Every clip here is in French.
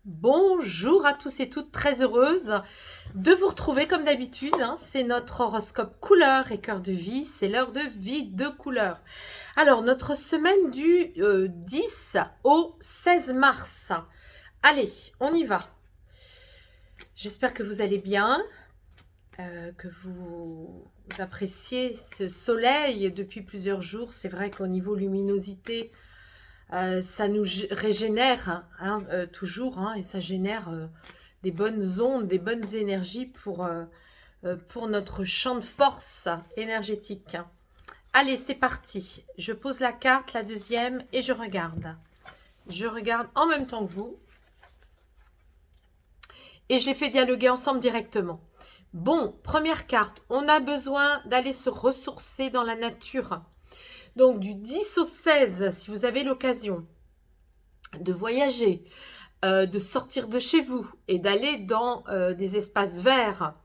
Bonjour à tous et toutes, très heureuse de vous retrouver comme d'habitude. C'est notre horoscope couleur et cœur de vie, c'est l'heure de vie de couleur. Alors, notre semaine du 10 au 16 mars. Allez, on y va. J'espère que vous allez bien, que vous appréciez ce soleil depuis plusieurs jours. C'est vrai qu'au niveau luminosité, ça nous régénère toujours, et ça génère des bonnes ondes, des bonnes énergies pour notre champ de force énergétique. Allez, c'est parti. Je pose la carte, la deuxième, et je regarde. Je regarde en même temps que vous. Et je les fais dialoguer ensemble directement. Bon, première carte, on a besoin d'aller se ressourcer dans la nature. Donc, du 10 au 16, si vous avez l'occasion de voyager, de sortir de chez vous et d'aller dans des espaces verts,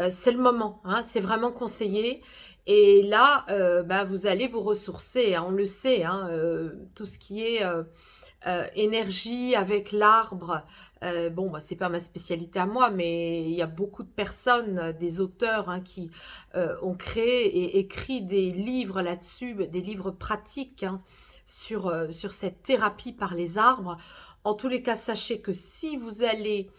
c'est le moment, c'est vraiment conseillé. Et là, vous allez vous ressourcer, on le sait, tout ce qui est énergie avec l'arbre. C'est pas ma spécialité à moi, mais il y a beaucoup de personnes, des auteurs qui ont créé et écrit des livres là-dessus, des livres pratiques sur cette thérapie par les arbres. En tous les cas, sachez que si vous allez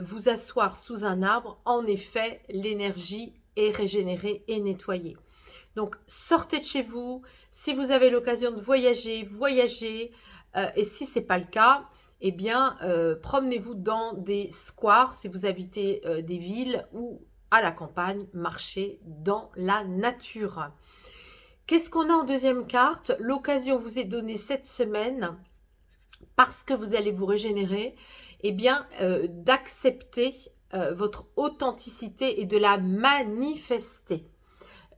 vous asseoir sous un arbre, en effet, l'énergie est régénérée et nettoyée. Donc, sortez de chez vous. Si vous avez l'occasion de voyager, voyagez. Et si ce n'est pas le cas, eh bien, promenez-vous dans des squares si vous habitez des villes ou à la campagne, marchez dans la nature. Qu'est-ce qu'on a en deuxième carte? L'occasion vous est donnée cette semaine, parce que vous allez vous régénérer, d'accepter votre authenticité et de la manifester.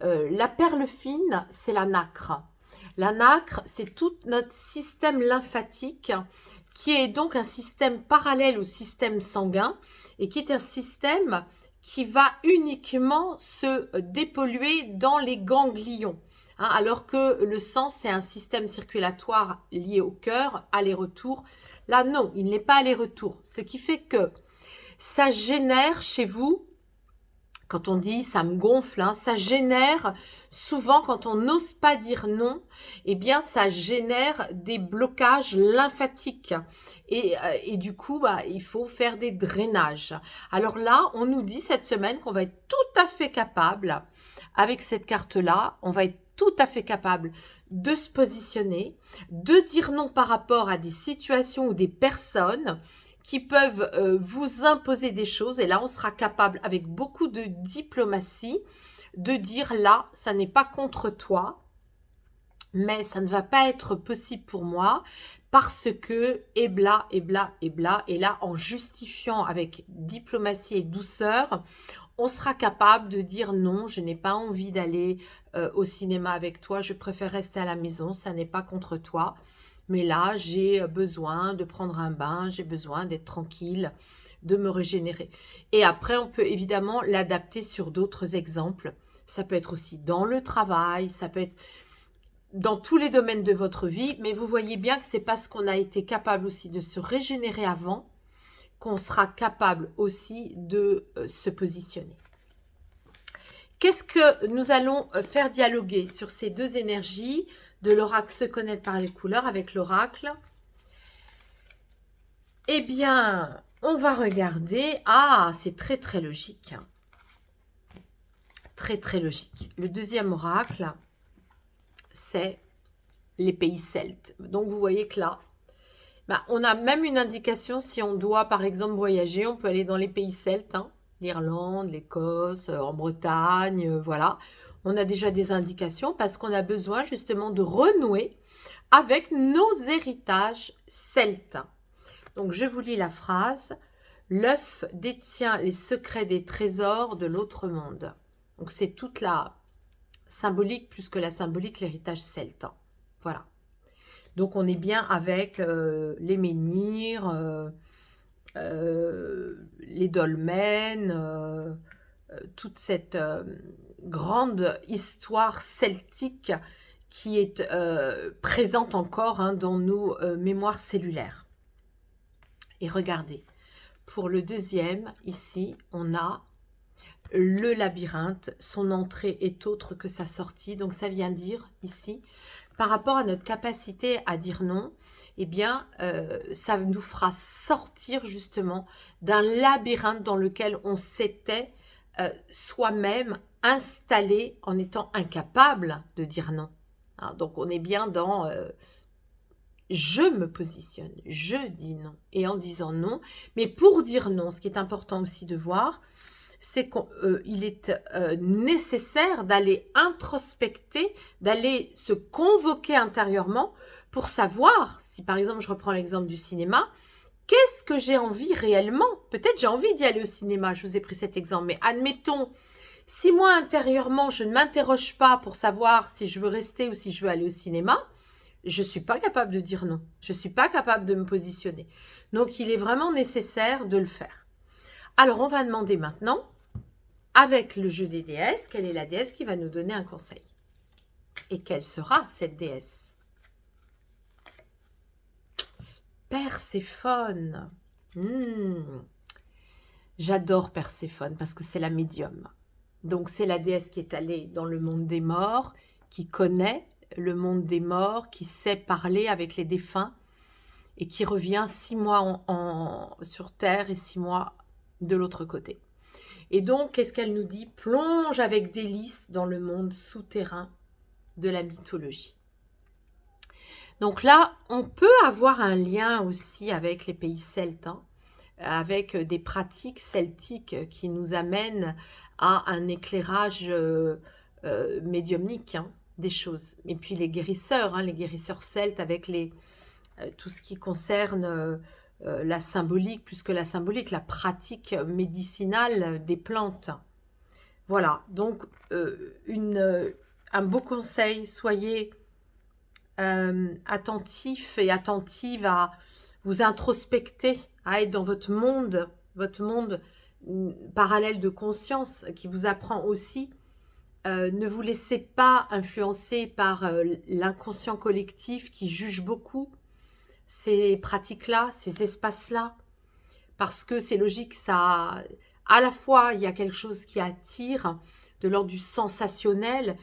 La perle fine, c'est la nacre. La nacre, c'est tout notre système lymphatique qui est donc un système parallèle au système sanguin et qui est un système qui va uniquement se dépolluer dans les ganglions. Alors que le sang, c'est un système circulatoire lié au cœur, aller-retour. Là, non, il n'est pas aller-retour. Ce qui fait que ça génère chez vous, quand on dit ça me gonfle, ça génère souvent, quand on n'ose pas dire non, ça génère des blocages lymphatiques. Et du coup, il faut faire des drainages. Alors là, on nous dit cette semaine qu'on va être tout à fait capable, avec cette carte-là, on va être tout à fait capable de se positionner, de dire non par rapport à des situations ou des personnes qui peuvent vous imposer des choses. Et là, on sera capable, avec beaucoup de diplomatie, de dire là, ça n'est pas contre toi, mais ça ne va pas être possible pour moi parce que, et bla, et bla, et bla. Et là, en justifiant avec diplomatie et douceur, on sera capable de dire non, je n'ai pas envie d'aller au cinéma avec toi, je préfère rester à la maison, ça n'est pas contre toi. Mais là, j'ai besoin de prendre un bain, j'ai besoin d'être tranquille, de me régénérer. Et après, on peut évidemment l'adapter sur d'autres exemples. Ça peut être aussi dans le travail, ça peut être dans tous les domaines de votre vie, mais vous voyez bien que c'est parce qu'on a été capable aussi de se régénérer avant qu'on sera capable aussi de se positionner. Qu'est-ce que nous allons faire dialoguer sur ces deux énergies de l'oracle se connaître par les couleurs avec l'oracle? Eh bien, on va regarder. Ah, c'est très très logique. Très très logique. Le deuxième oracle, c'est les pays celtes. Donc vous voyez que là, on a même une indication si on doit par exemple voyager, on peut aller dans les pays celtes, l'Irlande, l'Écosse, en Bretagne, voilà. On a déjà des indications parce qu'on a besoin justement de renouer avec nos héritages celtes. Donc je vous lis la phrase. L'œuf détient les secrets des trésors de l'autre monde. Donc c'est toute la symbolique, plus que la symbolique, l'héritage celte. Voilà. Donc on est bien avec les menhirs, les dolmens, toute cette grande histoire celtique qui est présente encore dans nos mémoires cellulaires. Et regardez, Pour le deuxième, ici, on a le labyrinthe. Son entrée est autre que sa sortie. Donc, ça vient dire, ici, par rapport à notre capacité à dire non, eh bien, ça nous fera sortir justement d'un labyrinthe dans lequel on s'était soi-même installé en étant incapable de dire non. Hein, donc, on est bien dans je me positionne, je dis non. Et en disant non, mais pour dire non, ce qui est important aussi de voir, c'est qu'il est nécessaire d'aller introspecter, d'aller se convoquer intérieurement pour savoir, si par exemple je reprends l'exemple du cinéma, qu'est-ce que j'ai envie réellement? Peut-être j'ai envie d'y aller au cinéma, je vous ai pris cet exemple, mais admettons, si moi intérieurement je ne m'interroge pas pour savoir si je veux rester ou si je veux aller au cinéma, je ne suis pas capable de dire non, je ne suis pas capable de me positionner. Donc il est vraiment nécessaire de le faire. Alors on va demander maintenant, avec le jeu des déesses, quelle est la déesse qui va nous donner un conseil? Et quelle sera cette déesse? Perséphone. J'adore Perséphone parce que c'est la médium. Donc c'est la déesse qui est allée dans le monde des morts, qui connaît le monde des morts, qui sait parler avec les défunts et qui revient 6 mois sur Terre et 6 mois de l'autre côté. Et donc, qu'est-ce qu'elle nous dit? Plonge avec délice dans le monde souterrain de la mythologie. Donc là, on peut avoir un lien aussi avec les pays celtes, hein, avec des pratiques celtiques qui nous amènent à un éclairage médiumnique, hein, des choses. Et puis les guérisseurs celtes avec tout ce qui concerne la symbolique, plus que la symbolique, la pratique médicinale des plantes. Voilà, donc un beau conseil, soyez attentifs et attentives à vous introspecter, à être dans votre monde parallèle de conscience qui vous apprend aussi. Ne vous laissez pas influencer par l'inconscient collectif qui juge beaucoup ces pratiques-là, ces espaces-là, parce que c'est logique, ça, à la fois, il y a quelque chose qui attire de l'ordre du sensationnel,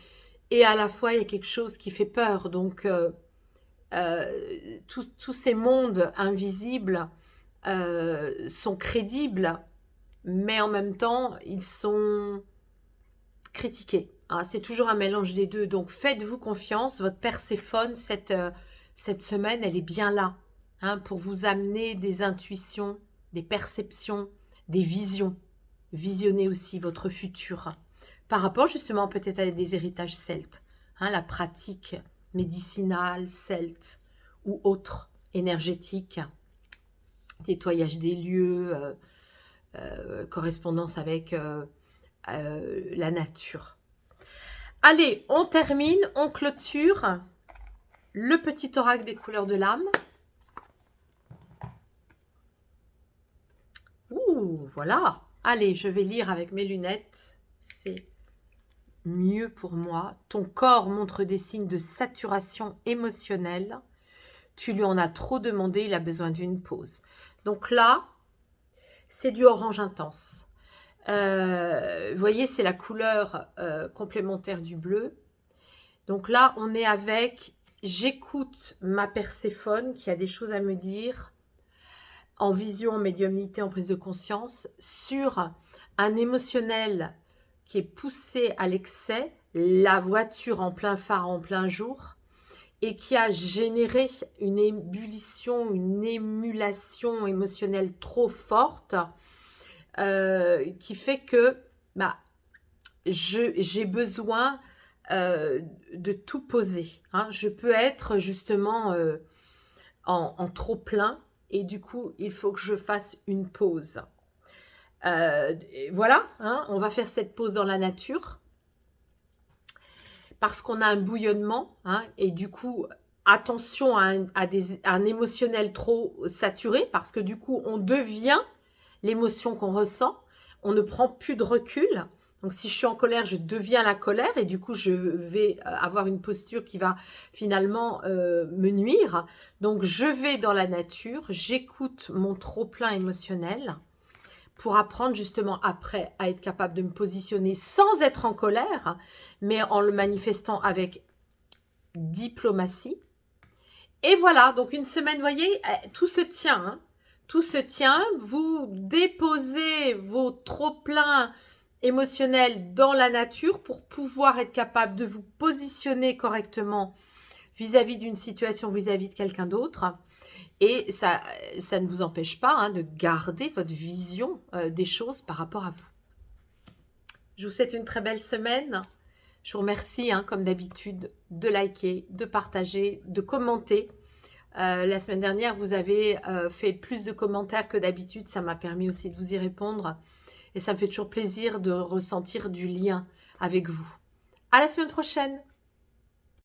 et à la fois, il y a quelque chose qui fait peur. Donc, tous ces mondes invisibles sont crédibles, mais en même temps, ils sont critiqués. Hein, c'est toujours un mélange des deux. Donc, faites-vous confiance. Votre Perséphone, cette semaine, elle est bien là, hein, pour vous amener des intuitions, des perceptions, des visions. Visionnez aussi votre futur. Par rapport justement peut-être à des héritages celtes, hein, la pratique médicinale celte ou autre, énergétique, nettoyage des lieux, correspondance avec la nature. Allez, on termine, on clôture le petit oracle des couleurs de l'âme. Ouh, voilà. Allez, je vais lire avec mes lunettes. C'est mieux pour moi. Ton corps montre des signes de saturation émotionnelle. Tu lui en as trop demandé, il a besoin d'une pause. Donc là, c'est du orange intense. Vous voyez, c'est la couleur complémentaire du bleu. Donc là, on est avec j'écoute ma Perséphone qui a des choses à me dire en vision, en médiumnité, en prise de conscience sur un émotionnel qui est poussé à l'excès, la voiture en plein phare, en plein jour, et qui a généré une ébullition, une émulation émotionnelle trop forte, qui fait que j'ai besoin de tout poser. Hein. Je peux être justement en trop plein, et du coup, il faut que je fasse une pause. Voilà, hein, on va faire cette pause dans la nature parce qu'on a un bouillonnement, hein, et du coup, attention à un émotionnel trop saturé parce que du coup, on devient l'émotion qu'on ressent, on ne prend plus de recul. Donc, si je suis en colère, je deviens la colère et du coup, je vais avoir une posture qui va finalement me nuire. Donc, je vais dans la nature, j'écoute mon trop-plein émotionnel pour apprendre justement après à être capable de me positionner sans être en colère, mais en le manifestant avec diplomatie. Et voilà, donc une semaine, vous voyez, tout se tient, hein. Tout se tient, vous déposez vos trop-pleins émotionnels dans la nature pour pouvoir être capable de vous positionner correctement vis-à-vis d'une situation, vis-à-vis de quelqu'un d'autre. Et ça ne vous empêche pas hein, de garder votre vision des choses par rapport à vous. Je vous souhaite une très belle semaine. Je vous remercie, hein, comme d'habitude, de liker, de partager, de commenter. La semaine dernière, vous avez fait plus de commentaires que d'habitude. Ça m'a permis aussi de vous y répondre. Et ça me fait toujours plaisir de ressentir du lien avec vous. À la semaine prochaine!